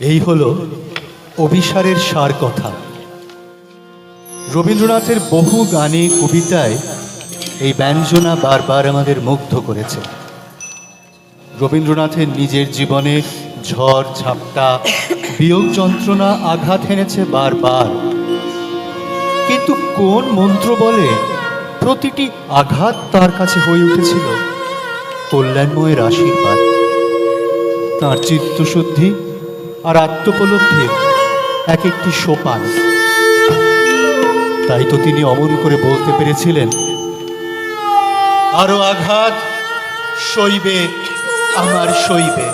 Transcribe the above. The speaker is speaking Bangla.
এই হলো অভিসারের সার কথা। রবীন্দ্রনাথের বহু গানে কবিতায় এই ব্যঞ্জনা বারবার আমাদের মুগ্ধ করেছে। রবীন্দ্রনাথের নিজের জীবনে ঝড় ঝাপটা বিয়োগ যন্ত্রণা আঘাত হেনেছে বারবার, কিন্তু কোন মন্ত্র বলে প্রতিটি আঘাত তার কাছে হয়ে উঠেছিল কল্যাণময়ের আশীর্বাদ। তাঁর চিত্তশুদ্ধি আর আত্মোপলব্ধির এক একটি সোপান। তাই তো তিনি অমন করে বলতে পেরেছিলেন, আরো আঘাত সইবে আমার সইবে।